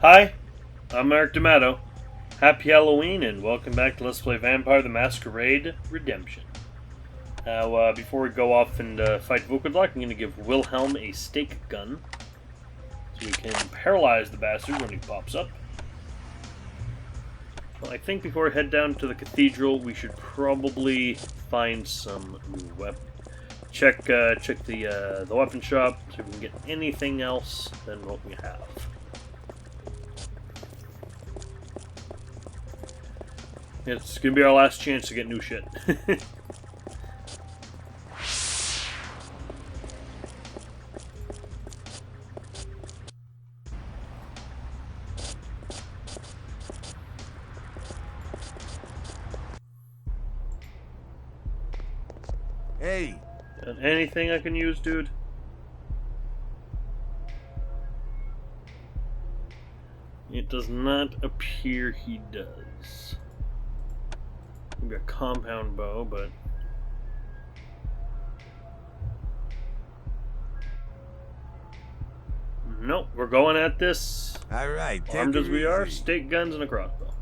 Hi, I'm Eric D'Amato. Happy Halloween and welcome back to Let's Play Vampire the Masquerade Redemption. Now, before we go off and fight Vukodlak, I'm going to give Wilhelm a stake gun so we can paralyze the bastard when he pops up. Well, I think before we head down to the Cathedral, we should probably find some new weapons. Check the weapon shop, see if we can get anything else than what we have. It's gonna be our last chance to get new shit. Hey! Anything I can use, dude? It does not appear he does. Maybe a compound bow, but... Nope, we're going at this. Alright, Armed as we are, stake guns and a crossbow.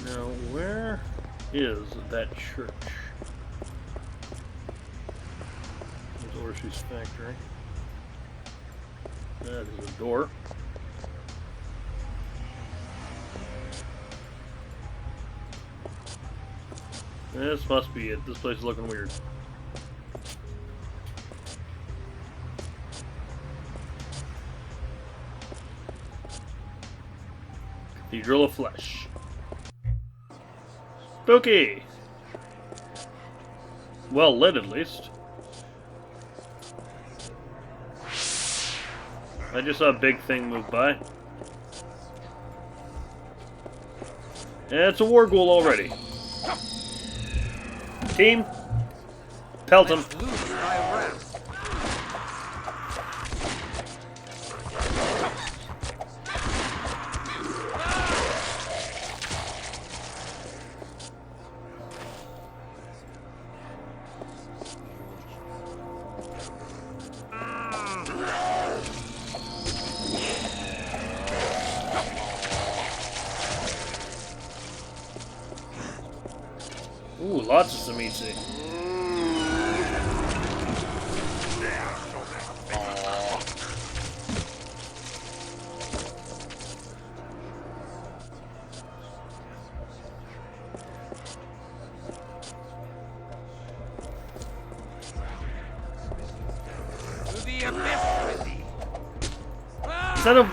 Now, where is that church? There's Orsi's factory. That is a door. This must be it. This place is looking weird. Cathedral of Flesh. Spooky! Well lit, at least. I just saw a big thing move by. And it's a war ghoul already. Team, pelt him. Ooh, lots of Samitsi.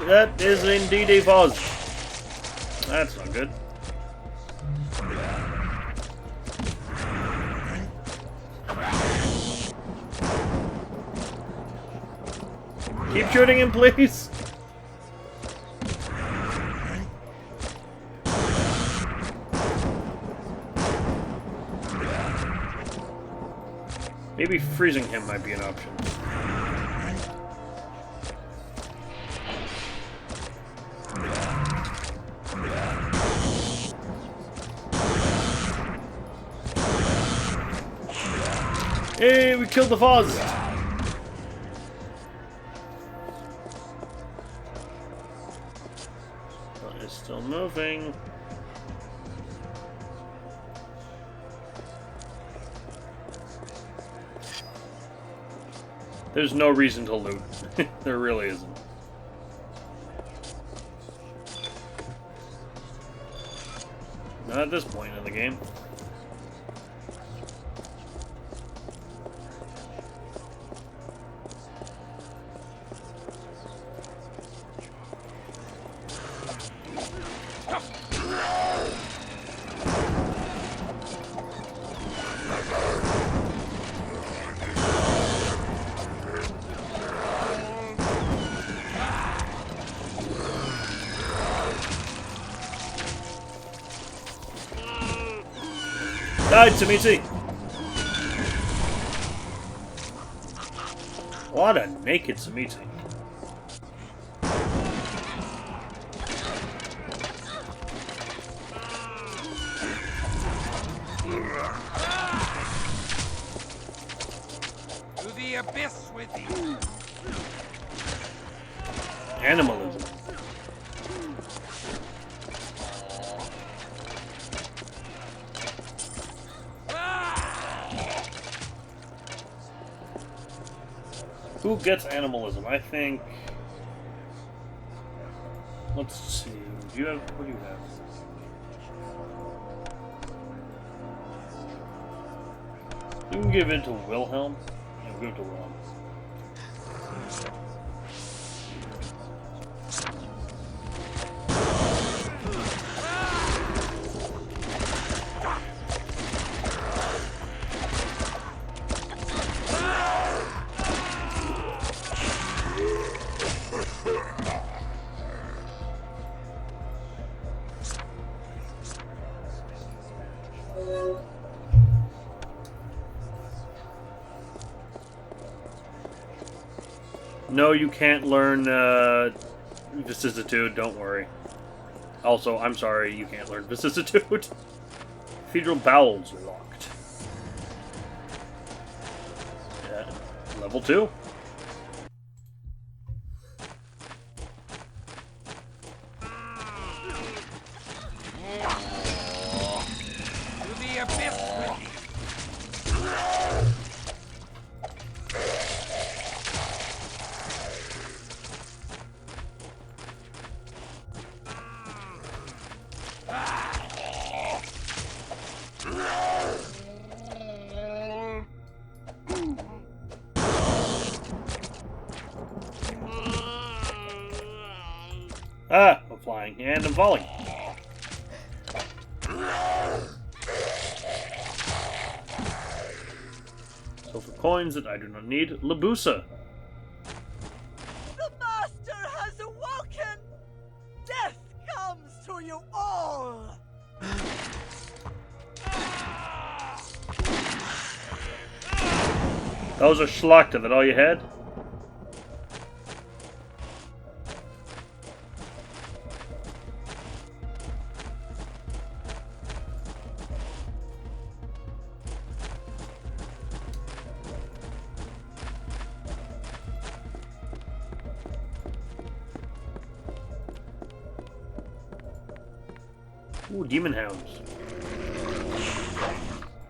That is indeed a vase. That's not good. Keep shooting him, please. Maybe freezing him might be an option. Hey, we killed the vase. Still moving. There's no reason to loot. There really isn't. Not at this point in the game. Died, Samitsi! What a naked Samitsi. abyss with you. Animalism. Who gets animalism? I think. Let's see. Do you have? What do you have? You can give it to Wilhelm. Yeah, give it to Wilhelm. No, you can't learn vicissitude, don't worry. Also, I'm sorry, you can't learn vicissitude. Cathedral bowels are locked. Yeah, level 2. To the abyss with you. Ah, I'm flying, and I'm falling. So for coins that I do not need, Labusa. The Master has awoken! Death comes to you all! That was a Schlachta, that all you had? Ooh, demon hounds.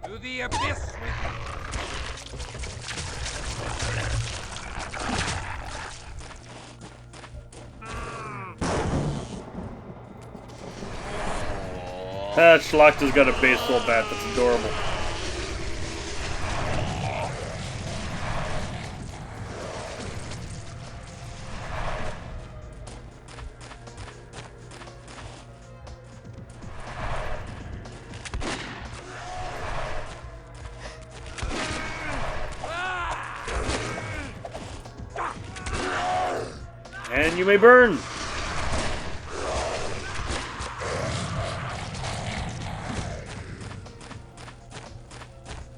To the abyss with That Schlachta's got a baseball bat, that's adorable. And you may burn!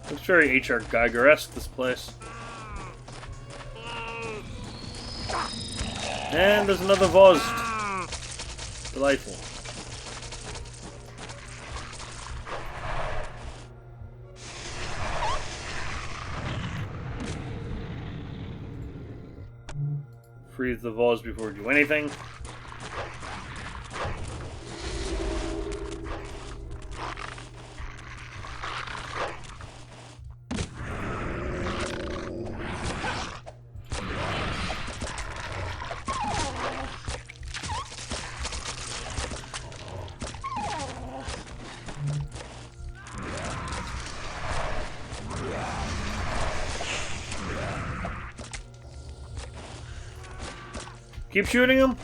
Looks very H.R. Geiger-esque, this place. And there's another Voz. Delightful. Freeze the Voz before we do anything. Keep shooting him.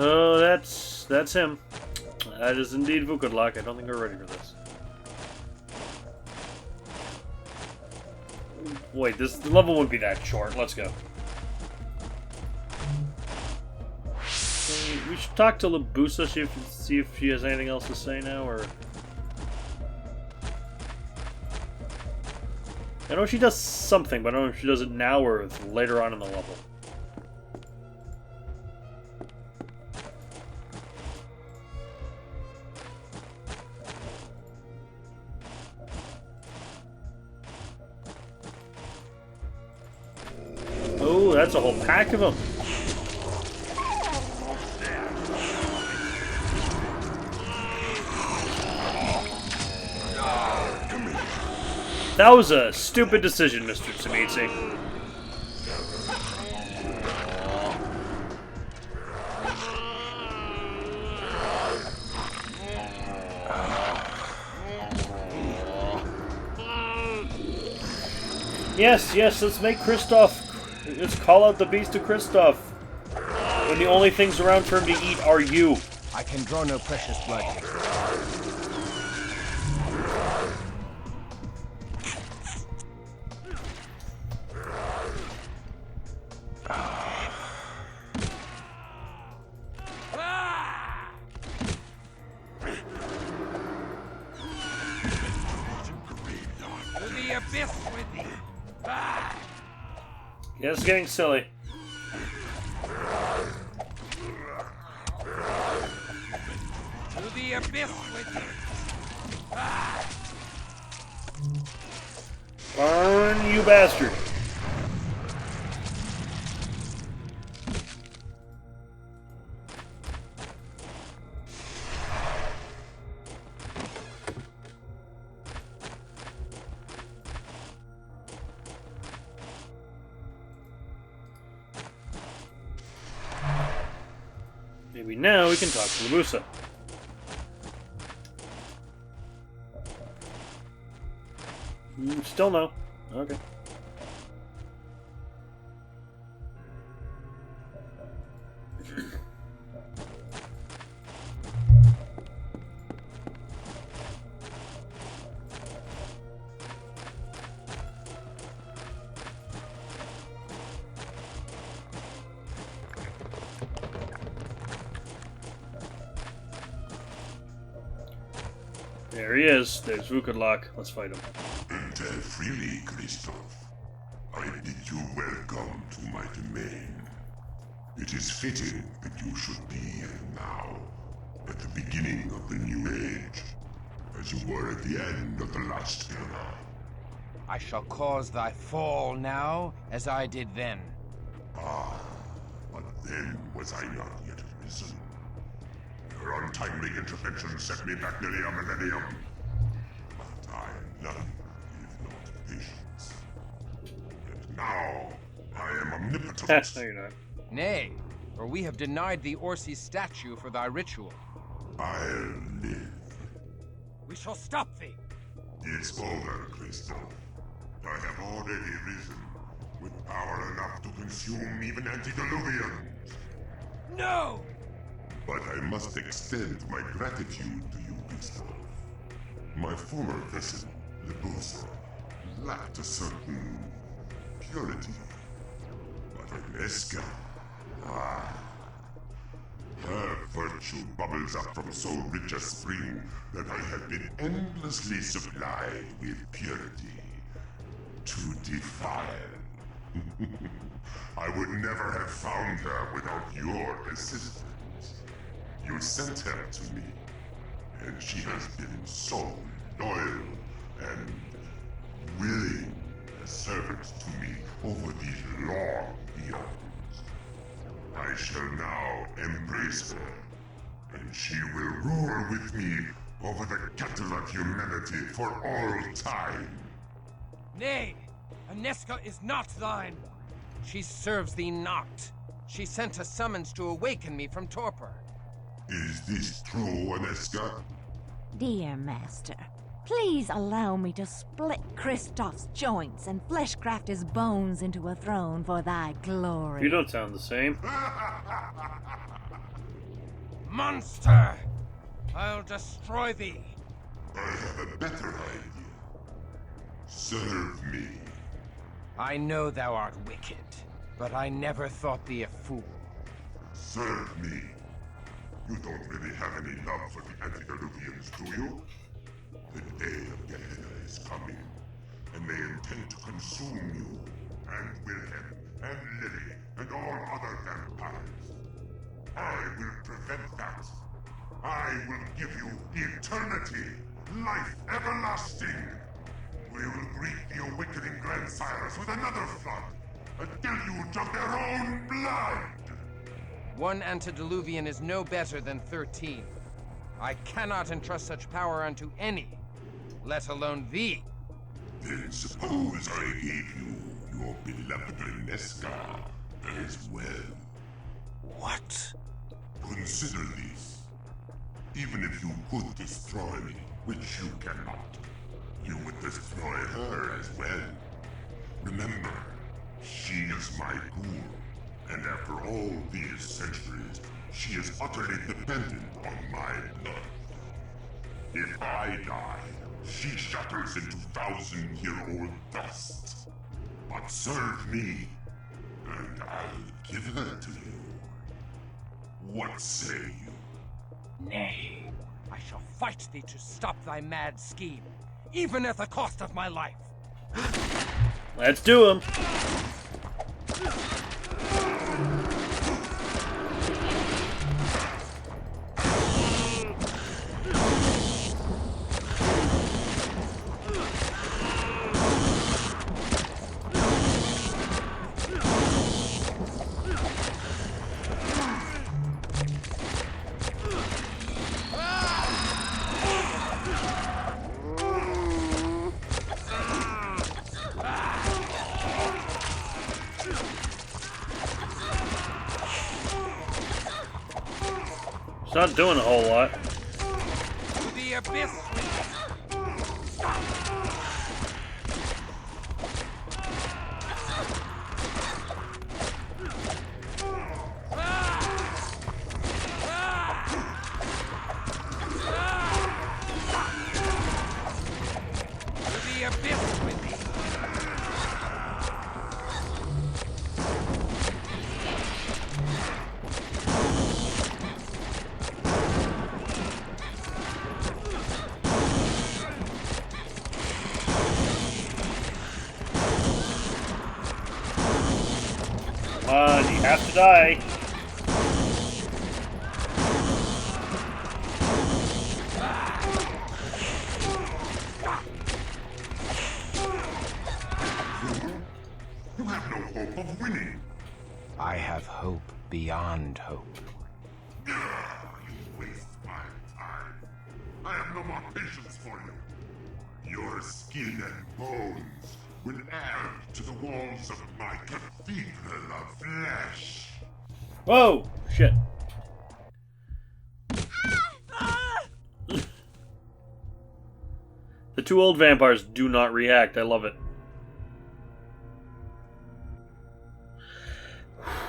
Oh, that's him. That is indeed Vukodlak. I don't think we're ready for this. Wait, the level wouldn't be that short. Let's go. We should talk to Labusa, see if she has anything else to say now, or... I know she does something, but I don't know if she does it now or later on in the level. Oh, that's a whole pack of them. That was a stupid decision, Mr. Tsumitsu. Yes, let's make Kristoff. Let's call out the beast to Kristoff. When the only things around for him to eat are you. I can draw no precious blood here. To the abyss with thee. Yeah, it's getting silly. To the abyss with thee. Burn, you bastard. Maybe now we can talk to Labusa. Still no. Okay. There he is. There's Vukodlak. Let's fight him. Enter freely, Kristoff. I bid you welcome to my domain. It is fitting that you should be here now, at the beginning of the new age, as you were at the end of the last era. I shall cause thy fall now, as I did then. Ah, but then was I not yet arisen. Your untimely intervention set me back nearly a millennium. But I am nothing if not patience. Yet now, I am omnipotent. No, you're not. Nay, for we have denied thee Orsi's statue for thy ritual. I'll live. We shall stop thee. It's over, Kristoff. I have already risen, with power enough to consume even antediluvians. No! But I must extend my gratitude to you, Kristoff. My former vessel, Labusa, lacked a certain purity. But Anezka, her virtue bubbles up from so rich a spring that I have been endlessly supplied with purity to defile. I would never have found her without your assistance. You sent her to me, and she has been so loyal and willing a servant to me over these long eons. I shall now embrace her, and she will rule with me over the cattle of humanity for all time. Nay! Anezka is not thine! She serves thee not. She sent a summons to awaken me from torpor. Is this true, Anezka? Dear master, please allow me to split Kristoff's joints and fleshcraft his bones into a throne for thy glory. You don't sound the same. Monster! I'll destroy thee! I have a better idea. Serve me, I know thou art wicked, but I never thought thee a fool. Serve me. You don't really have any love for the antediluvians, do you? The day of Gehenna is coming, and they intend to consume you, and Wilhelm, and Lily, and all other vampires. I will prevent that. I will give you eternity, life everlasting. We will greet the awakening grandsires with another flood, a deluge of their own blood! One antediluvian is no better than 13. I cannot entrust such power unto any, let alone thee. Then suppose I gave you your beloved Anezka as well. What? Consider this. Even if you could destroy me, which you cannot, you would destroy her as well. Remember, she is my ghoul, and after all these centuries, she is utterly dependent on my blood. If I die, she shatters into thousand-year-old dust. But serve me, and I'll give her to you. What say you? Nay, I shall fight thee to stop thy mad scheme, even at the cost of my life. Let's do him. It's not doing a whole lot. To the abyss with the abyss with thee. You have to die. You have no hope of winning. I have hope beyond hope. You waste my time. I have no more patience for you. Your skin and bones will add to the walls of my cathedral of flesh. Whoa! Shit. The two old vampires do not react. I love it.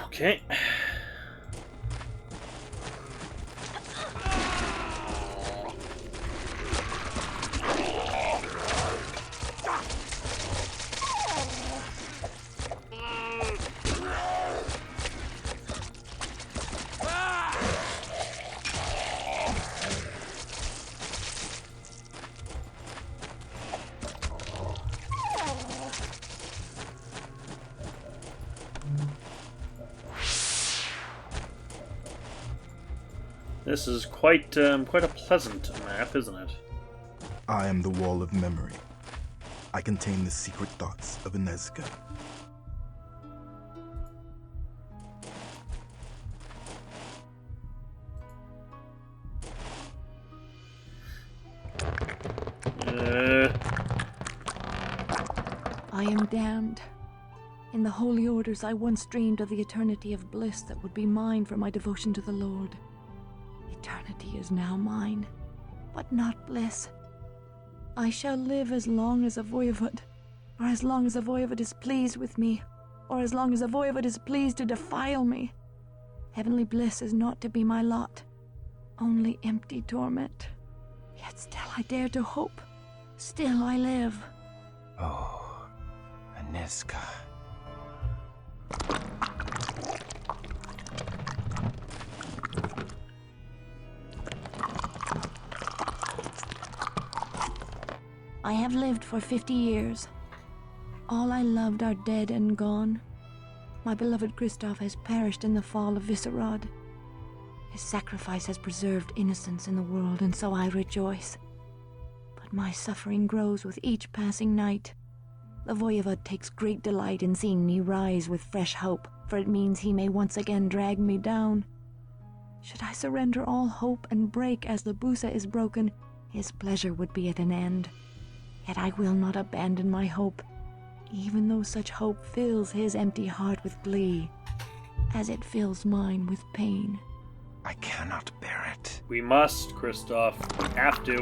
Okay. This is quite a pleasant map, isn't it? I am the wall of memory. I contain the secret thoughts of Anezka. I am damned. In the holy orders, I once dreamed of the eternity of bliss that would be mine for my devotion to the Lord. Eternity is now mine, but not bliss. I shall live as long as a voivod, or as long as a voivod is pleased with me, or as long as a voivod is pleased to defile me. Heavenly bliss is not to be my lot, only empty torment. Yet still I dare to hope. Still I live. Oh, Anezka. I have lived for 50 years. All I loved are dead and gone. My beloved Kristoff has perished in the fall of Visserad. His sacrifice has preserved innocence in the world, and so I rejoice. But my suffering grows with each passing night. The Voivod takes great delight in seeing me rise with fresh hope, for it means he may once again drag me down. Should I surrender all hope and break as Lebusa is broken, his pleasure would be at an end. Yet I will not abandon my hope, even though such hope fills his empty heart with glee, as it fills mine with pain. I cannot bear it. We must, Kristoff. We have to.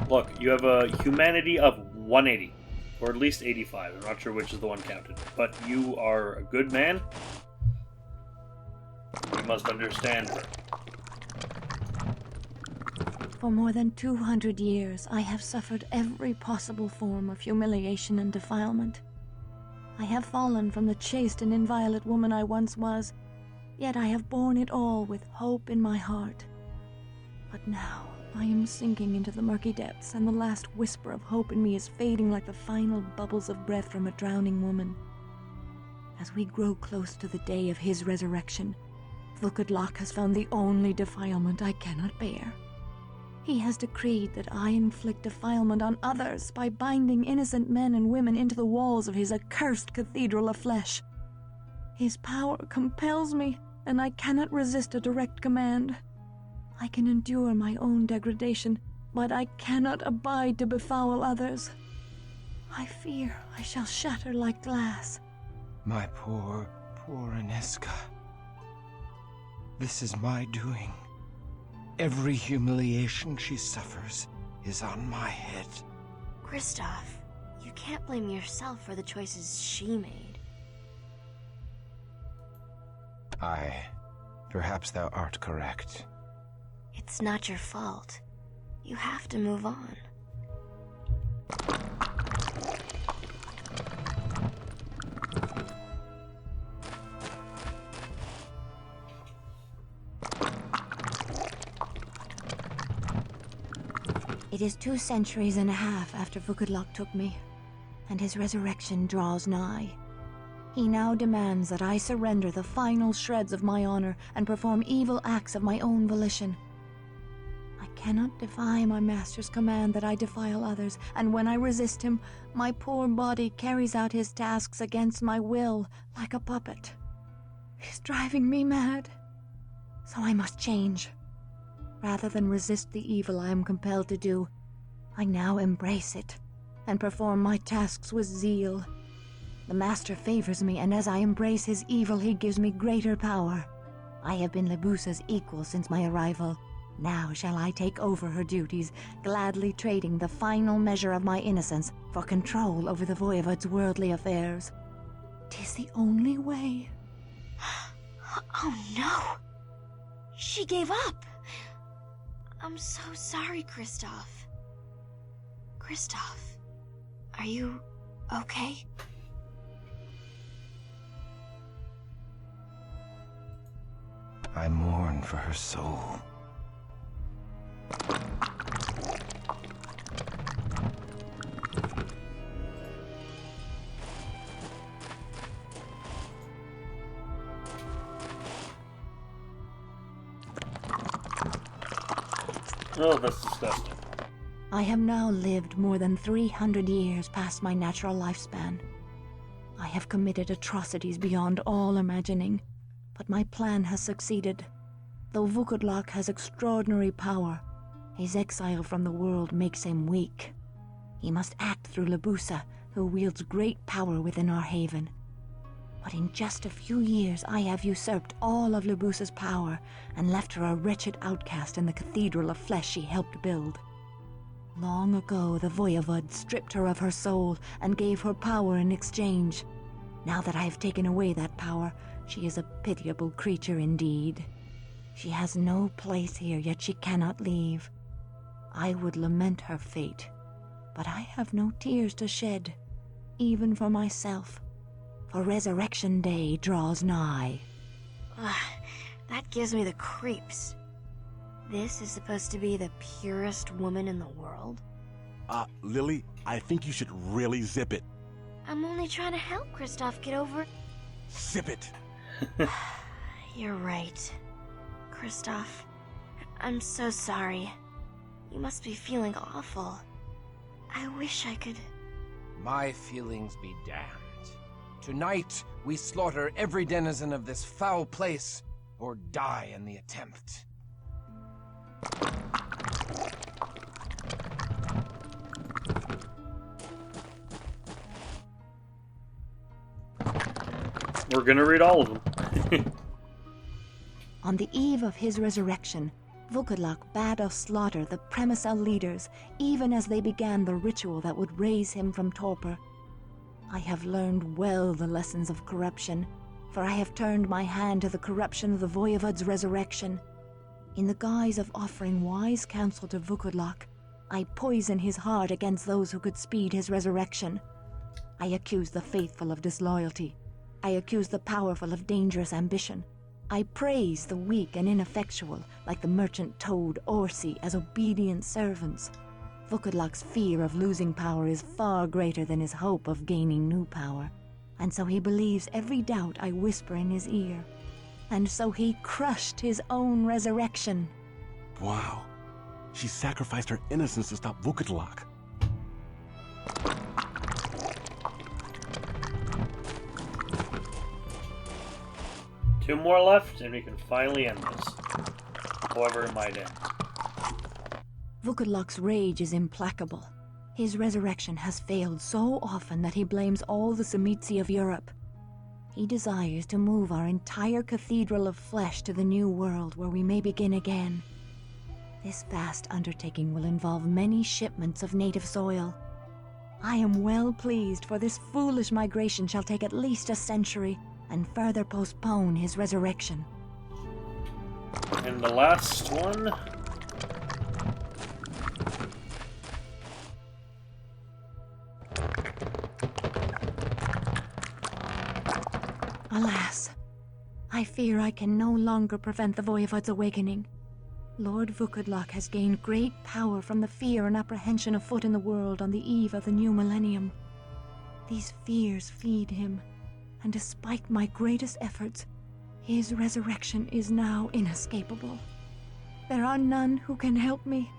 Look, you have a humanity of 180. Or at least 85. I'm not sure which is the one counted. But you are a good man. You must understand her. For more than 200 years, I have suffered every possible form of humiliation and defilement. I have fallen from the chaste and inviolate woman I once was, yet I have borne it all with hope in my heart. But now, I am sinking into the murky depths, and the last whisper of hope in me is fading like the final bubbles of breath from a drowning woman. As we grow close to the day of his resurrection, Vukodlak has found the only defilement I cannot bear. He has decreed that I inflict defilement on others by binding innocent men and women into the walls of his accursed cathedral of flesh. His power compels me, and I cannot resist a direct command. I can endure my own degradation, but I cannot abide to befoul others. I fear I shall shatter like glass. My poor, poor Anezka. This is my doing. Every humiliation she suffers is on my head. Kristoff, you can't blame yourself for the choices she made. Perhaps thou art correct. It's not your fault. You have to move on. It is 2 centuries and a half after Vukodlak took me, and his resurrection draws nigh. He now demands that I surrender the final shreds of my honor and perform evil acts of my own volition. I cannot defy my master's command that I defile others, and when I resist him, my poor body carries out his tasks against my will like a puppet. He's driving me mad. So I must change. Rather than resist the evil I am compelled to do, I now embrace it and perform my tasks with zeal. The Master favors me, and as I embrace his evil, he gives me greater power. I have been Lebusa's equal since my arrival. Now shall I take over her duties, gladly trading the final measure of my innocence for control over the Voivod's worldly affairs. 'Tis the only way. Oh no! She gave up! I'm so sorry, Kristoff. Kristoff, are you okay? I mourn for her soul. Oh, that's disgusting. I have now lived more than 300 years past my natural lifespan. I have committed atrocities beyond all imagining, but my plan has succeeded. Though Vukodlak has extraordinary power, his exile from the world makes him weak. He must act through Lebusa, who wields great power within our haven. But in just a few years I have usurped all of Lebusa's power and left her a wretched outcast in the cathedral of flesh she helped build. Long ago the Voivod stripped her of her soul and gave her power in exchange. Now that I have taken away that power, she is a pitiable creature indeed. She has no place here, yet she cannot leave. I would lament her fate, but I have no tears to shed. even for myself, for Resurrection Day draws nigh. Ugh, that gives me the creeps. This is supposed to be the purest woman in the world? Lily, I think you should really zip it. I'm only trying to help Kristoff get over... Zip it! You're right. Kristoff, I'm so sorry. You must be feeling awful. I wish I could... My feelings be damned. Tonight, we slaughter every denizen of this foul place, or die in the attempt. We're gonna read all of them. On the eve of his resurrection, Vukodlak bade us slaughter the Premisel leaders, even as they began the ritual that would raise him from torpor. I have learned well the lessons of corruption, for I have turned my hand to the corruption of the Voivod's resurrection. In the guise of offering wise counsel to Vukodlak, I poison his heart against those who could speed his resurrection. I accuse the faithful of disloyalty. I accuse the powerful of dangerous ambition. I praise the weak and ineffectual, like the merchant toad Orsi, as obedient servants. Vukodlak's fear of losing power is far greater than his hope of gaining new power, and so he believes every doubt I whisper in his ear. And so he crushed his own resurrection. Wow. She sacrificed her innocence to stop Vukodlak. Two more left, and we can finally end this. However it might end. Vukodlak's rage is implacable. His resurrection has failed so often that he blames all the Tzimisce of Europe. He desires to move our entire Cathedral of Flesh to the New World, where we may begin again. This vast undertaking will involve many shipments of native soil. I am well pleased, for this foolish migration shall take at least a century, and further postpone his resurrection. And the last one... Alas, I fear I can no longer prevent the Voivod's awakening. Lord Vukodlak has gained great power from the fear and apprehension afoot in the world on the eve of the new millennium. These fears feed him, and despite my greatest efforts, his resurrection is now inescapable. There are none who can help me.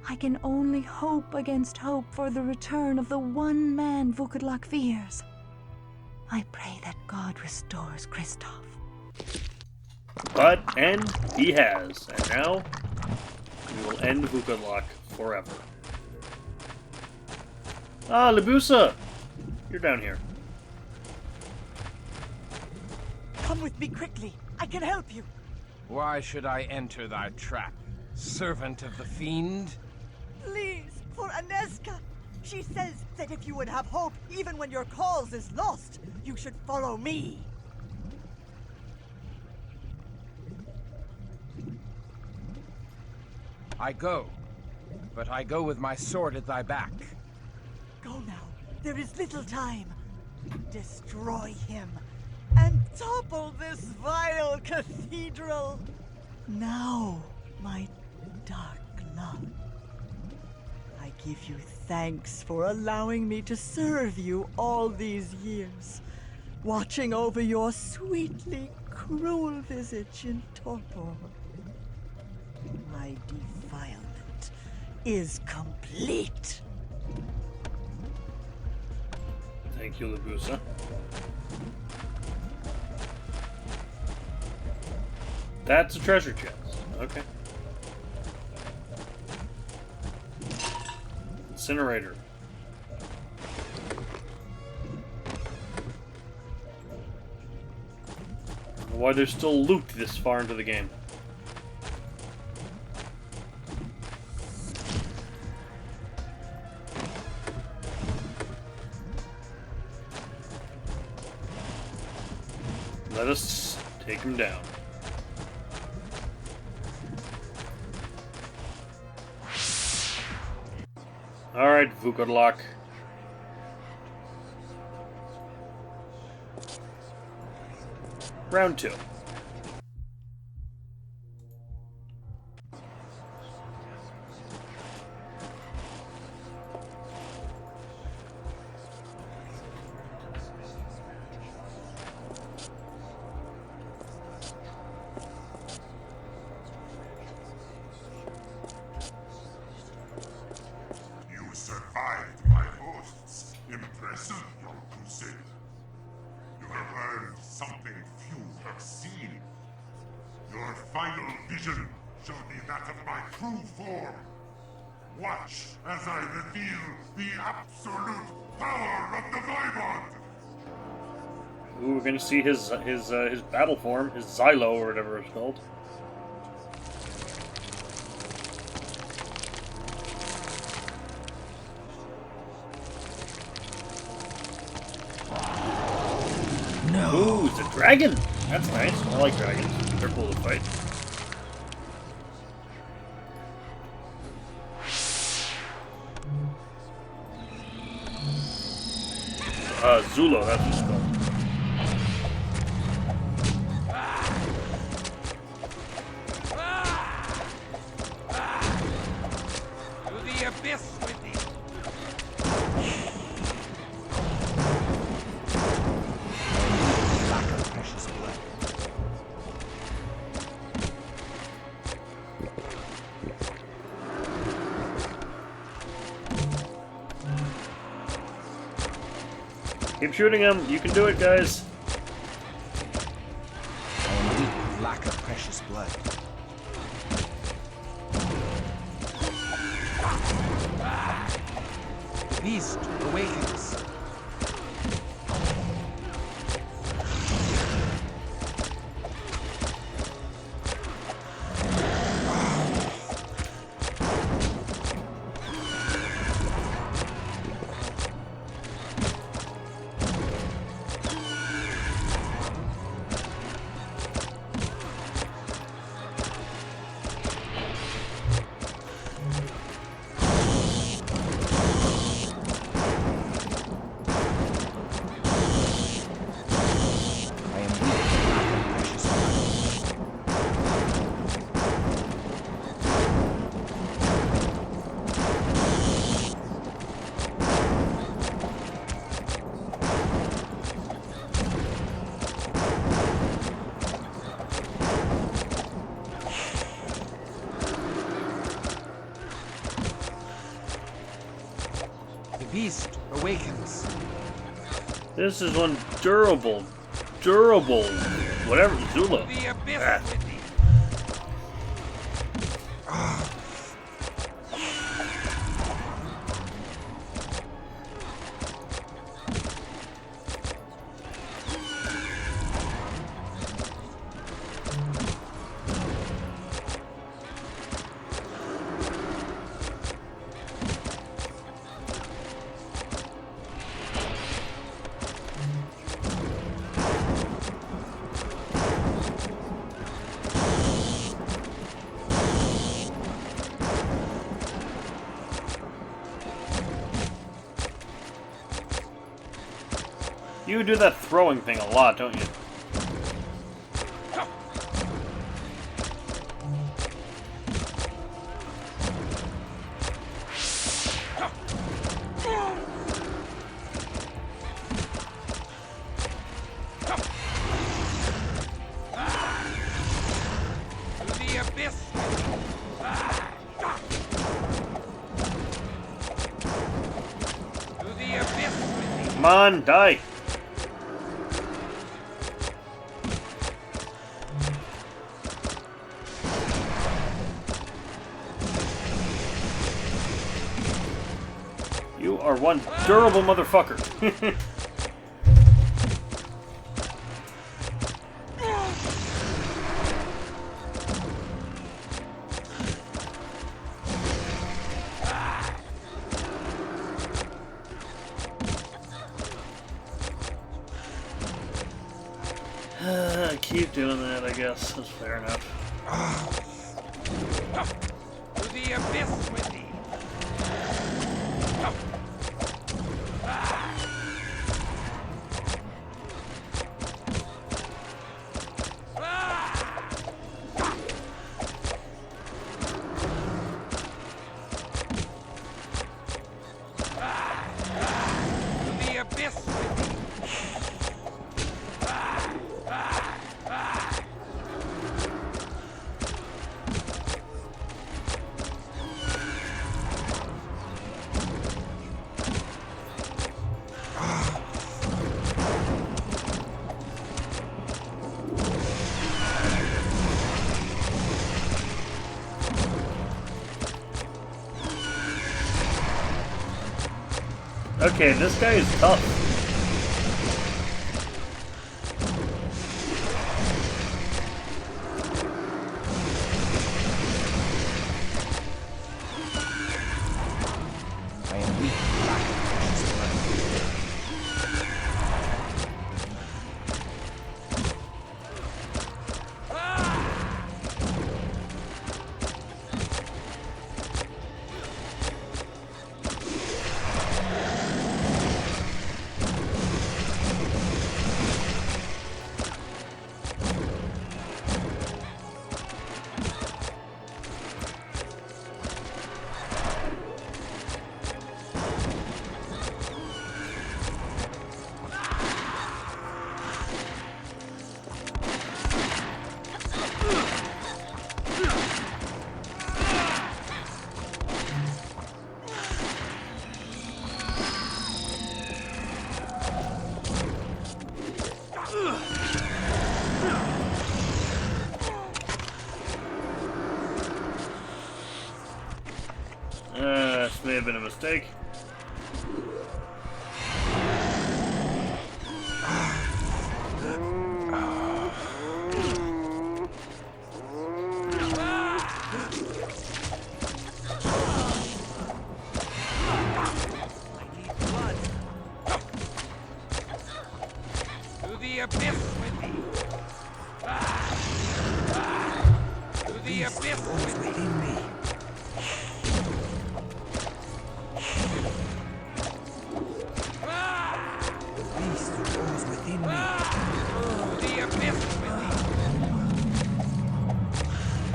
I can only hope against hope for the return of the one man Vukodlak fears. I pray that God restores Kristoff. But end he has, and now we will end Vukodlak forever. Ah, Lebusa! You're down here. Come with me quickly. I can help you. Why should I enter thy trap, servant of the fiend? Please, for Anezka. She says that if you would have hope, even when your cause is lost, you should follow me. I go, but I go with my sword at thy back. Go now. There is little time. Destroy him and topple this vile cathedral. Now, my dark love, I give you thanks for allowing me to serve you all these years, watching over your sweetly cruel visage in torpor. My defilement is complete. Thank you, Lebusa. That's a treasure chest. Okay. Incinerator. Why there's still loot this far into the game. Let us take him down. Alright, Vukodlak. Round 2. You survived my hosts. Impressive, young crusader. You have learned something few have seen. Your final vision shall be that of my true form. Watch as I reveal the absolute power of the Voivod! Ooh, we're gonna see his battle form, his Xylo or whatever it's called. No. Ooh, it's a dragon! That's nice. I like dragons. They're cool to fight. Zulo, that's what it's called. To the abyss with thee! Lack of precious blood. Keep shooting him. You can do it, guys. I am weak with lack of precious blood. The beast awakens. I am weak with lack of precious blood. The beast awakens. This is one durable, whatever, Zulo. The abyss Ah. with thee! You do that throwing thing a lot, don't you? To the abyss! To the abyss with thee! Come on, die! You are one durable motherfucker. Keep doing that, I guess. That's fair enough. To the abyss with thee! Okay, this guy is tough. I am weak from lack of precious blood. This may have been a mistake. To the abyss with thee! To the abyss with thee! To the abyss with I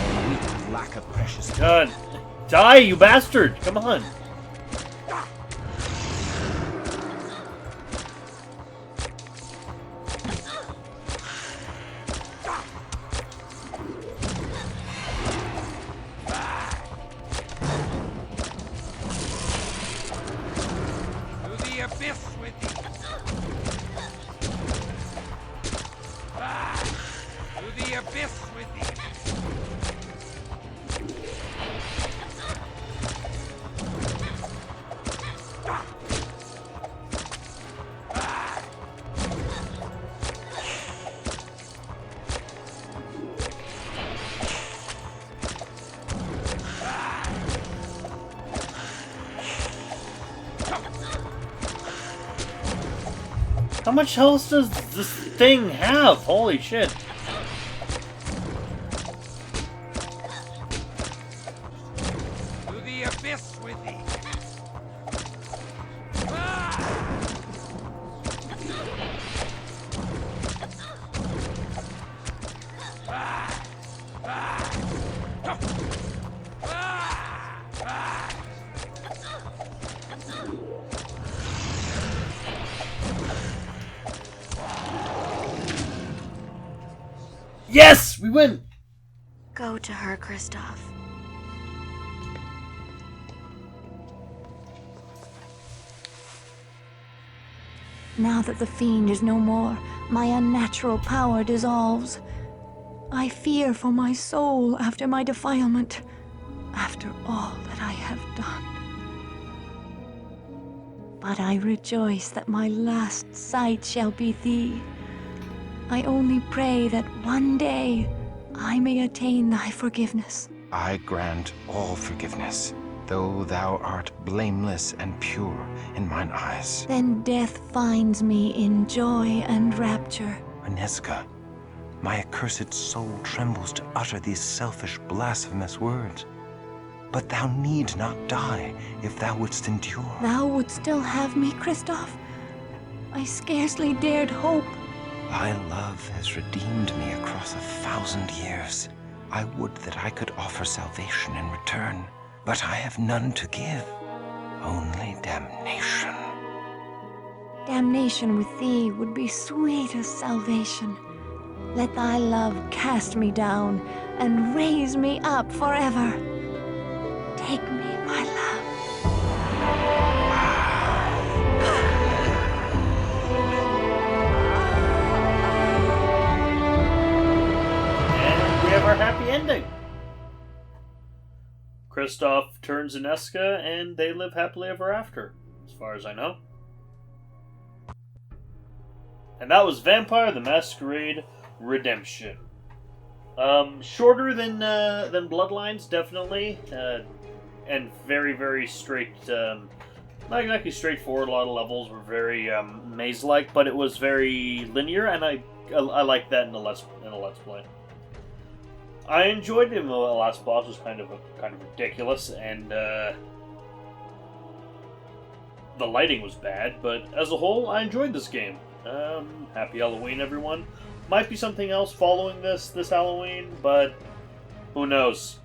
am weak from lack of precious blood. God. Die, you bastard! Come on. abyss with thee! To the abyss with thee! How much health does this thing have? Holy shit. To the abyss with thee! Yes! We win! Go to her, Kristoff. Now that the fiend is no more, my unnatural power dissolves. I fear for my soul after my defilement, after all that I have done. But I rejoice that my last sight shall be thee. I only pray that one day I may attain thy forgiveness. I grant all forgiveness, though thou art blameless and pure in mine eyes. Then death finds me in joy and rapture. Anezka, my accursed soul trembles to utter these selfish, blasphemous words. But thou need not die if thou wouldst endure. Thou would still have me, Kristoff? I scarcely dared hope. Thy love has redeemed me across 1,000 years. I would that I could offer salvation in return, but I have none to give, only damnation. Damnation with thee would be sweet as salvation. Let thy love cast me down and raise me up forever. Take me, my love. And we have our happy ending. Kristoff turns Anezka, and they live happily ever after, as far as I know. And that was Vampire the Masquerade Redemption. Shorter than Bloodlines, definitely, and very, very straight. Not exactly straightforward. A lot of levels were very maze-like, but it was very linear, and I like that in a let's play. I enjoyed him. The last boss was kind of ridiculous, and the lighting was bad. But as a whole, I enjoyed this game. Happy Halloween, everyone. Might be something else following this Halloween, but who knows?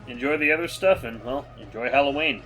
Enjoy the other stuff, and, well, enjoy Halloween.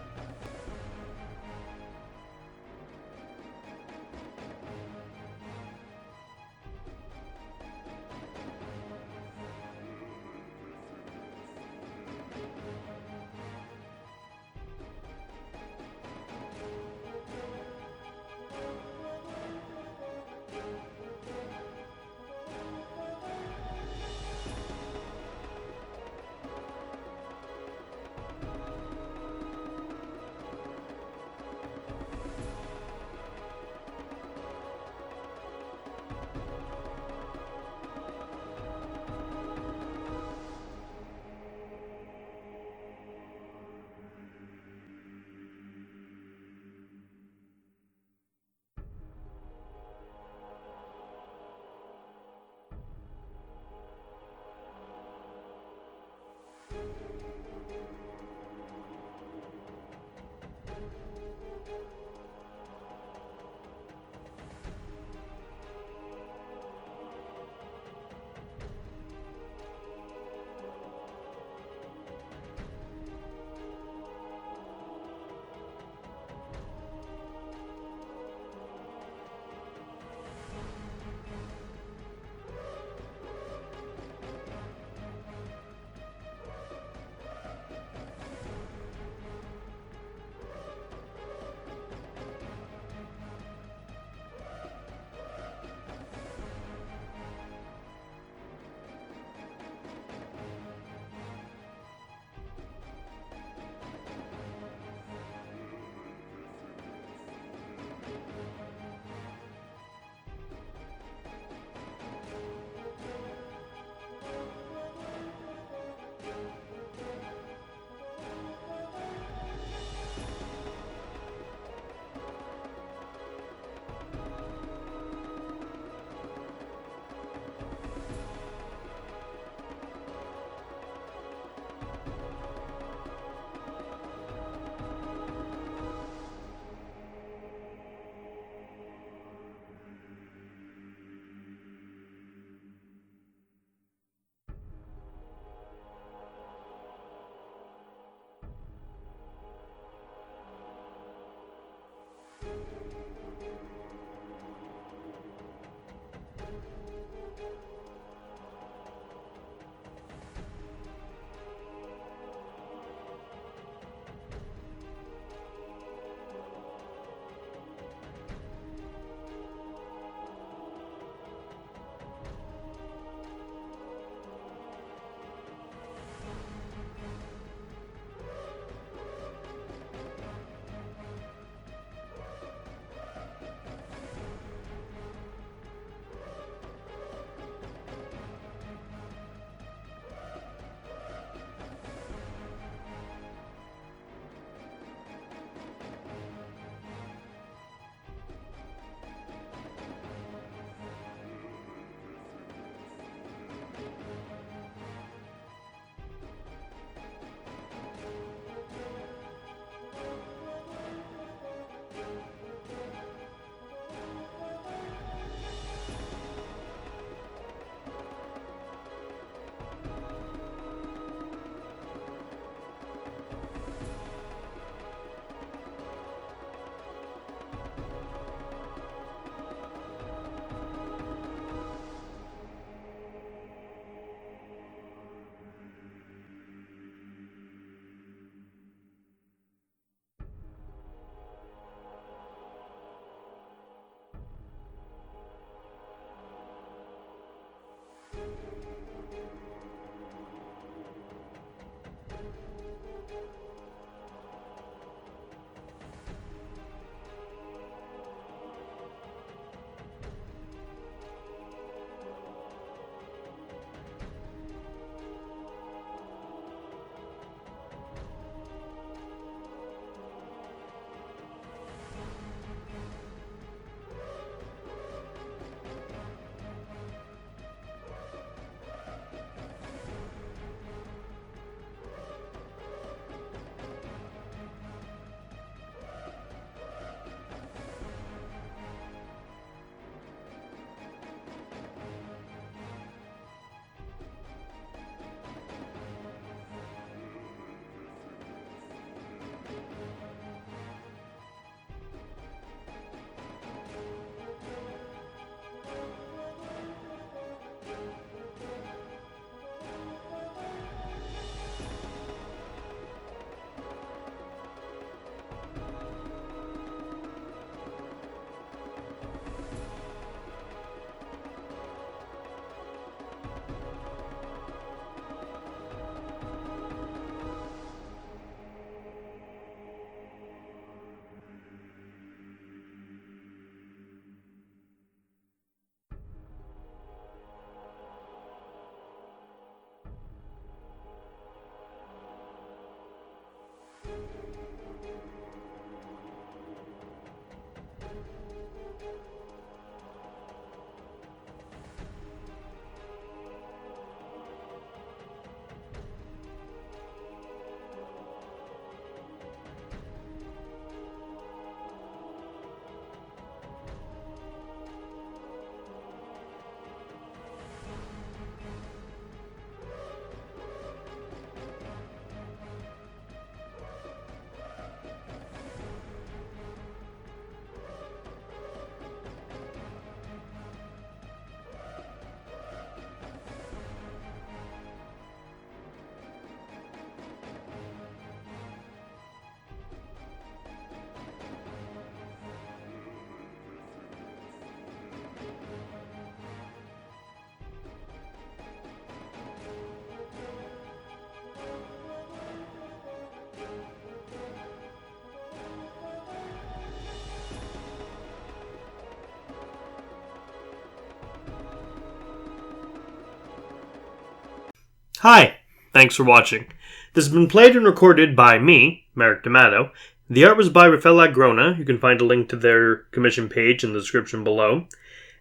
Hi, thanks for watching. This has been played and recorded by me, Merrick D'Amato. The art was by Vukodlak Grona. You can find a link to their commission page in the description below.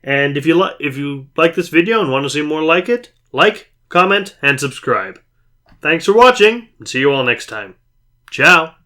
And if you like this video and want to see more like it, like, comment, and subscribe. Thanks for watching, and see you all next time. Ciao!